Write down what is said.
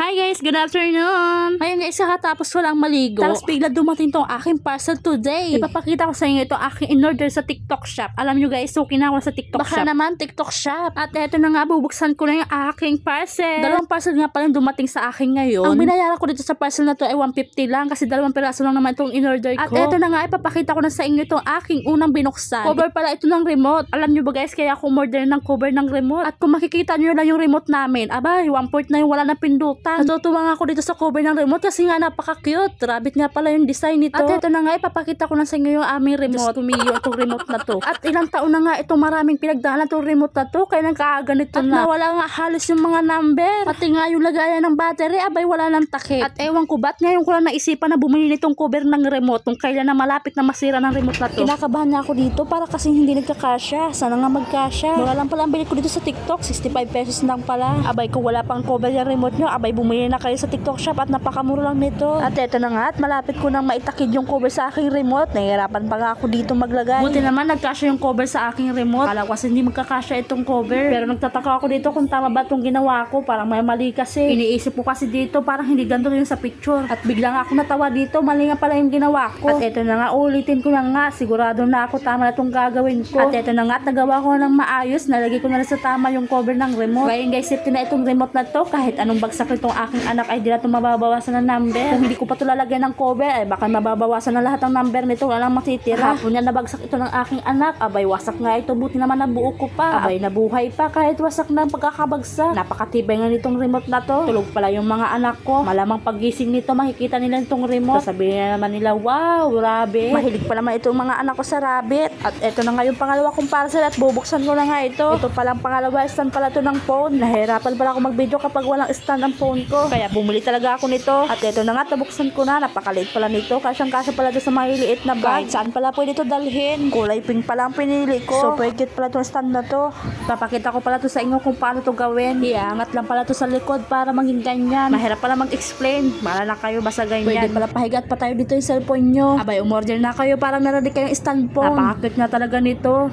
Hi guys, good afternoon! Ngayon guys, kakatapos ko lang maligo. Tapos bigla dumating tong aking parcel today. Ipapakita ko sa inyo ito aking in-order sa TikTok shop. Alam nyo guys, so kinawa sa TikTok shop. Baka naman TikTok shop. At eto na nga, bubuksan ko na yung aking parcel. Dalawang parcel nga pala dumating sa akin ngayon. Ang binayaran ko dito sa parcel na to ay 150 lang kasi dalawang piraso lang naman itong in-order ko. At eto na nga, ipapakita ko na sa inyo itong aking unang binuksan. Cover pala ito ng remote. Alam nyo ba guys, kaya ako order ng cover ng remote. At kung makikita nyo lang yung remote namin, abay, 1 port na yung wala na pindutan. Natutuwa nga ako dito sa cover ng remote kasi nga napaka-cute. Rabbit nga pala yung design nito. At ito na nga, ipapakita ko na sa inyo yung aming remote. Tumiyo itong remote na to. At ilang taon na nga itong maraming pinagdaanan itong remote na to. Kaya nagkakaganito na. At nawala nga halos yung mga number. Pati nga yung lagayan ng battery, abay wala ng takip. At ewan ko ba't ngayon ko lang naisipan na bumili nitong cover ng remote kung kailan na malapit na masira ng remote na to. Kinakabahan na ako dito para kasi hindi nagkakasya. Sana nga magkasya. Mura lang pala ang bili ko dito sa TikTok. 65 pesos lang pala. Abay kung wala pang cover yung remote nyo, abay bumili na kayo sa TikTok shop at napakamura lang nito. At eto na nga, at malapit ko nang maitakid yung cover sa aking remote. Nahihirapan pa nga ako dito maglagay. Buti naman nagkasya yung cover sa aking remote. Kala ko kasi hindi magkakasya itong cover. Pero nagtataka ako dito kung tama ba itong ginawa ko. Parang may mali kasi. Iniisip ko kasi dito parang hindi ganito rin sa picture. At biglang ako natawa dito. Mali nga pala yung ginawa ko. At eto na nga, ulitin ko na nga. Sigurado na ako tama na itong gagawin ko. At eto na nga, at nagawa ko ng maayos. Nalagay ko na sa tama yung cover ng remote. Ngayon guys, safety na itong remote na to. Kahit anong bagsak nitong aking anak ay di na ito mababawasan ng number. Kung hindi ko pa ito lalagyan ng cover ay baka mababawasan na lahat ng number nito. Walang matitira. Hapon yan nabagsak ito ng aking anak. Abay wasak nga ito. Buti naman nabuo ko pa. Abay nabuhay pa kahit wasak na pagkakabagsak. Napakatibay nga nitong remote na to. Tulog pala yung mga anak ko. Malamang paggising nito makikita nila itong remote. Sabihin naman nila, wow, rabbit. Mahilig pa naman itong mga anak ko sa rabbit. At ito na nga yung pangalawa kong parcel at bubuksan ko na nga ito. Ito palang pangalawa, stand pala ito ng phone. Nahirapan pala ako mag-video kapag walang stand ang phone ko. Kaya bumili talaga ako nito. At ito na nga, tabuksan ko na. Napakaliit pala nito. Kasyang-kasya pala ito sa maliliit na bag. Kahit saan pala pwede ito dalhin. Kulay pink pala ang pinili ko. Super cute pala itong stand na to. Papakita ko pala to sa inyo kung paano to gawin. Iangat lang pala to sa likod para maging ganyan. Mahirap pala mag-explain. Mala na kayo basta ganyan. Pwede pala pahigat pa tayo dito yung cellphone nyo. Abay, umorder na kayo para meron din kayong stand phone. Napaka-cute na talaga nito.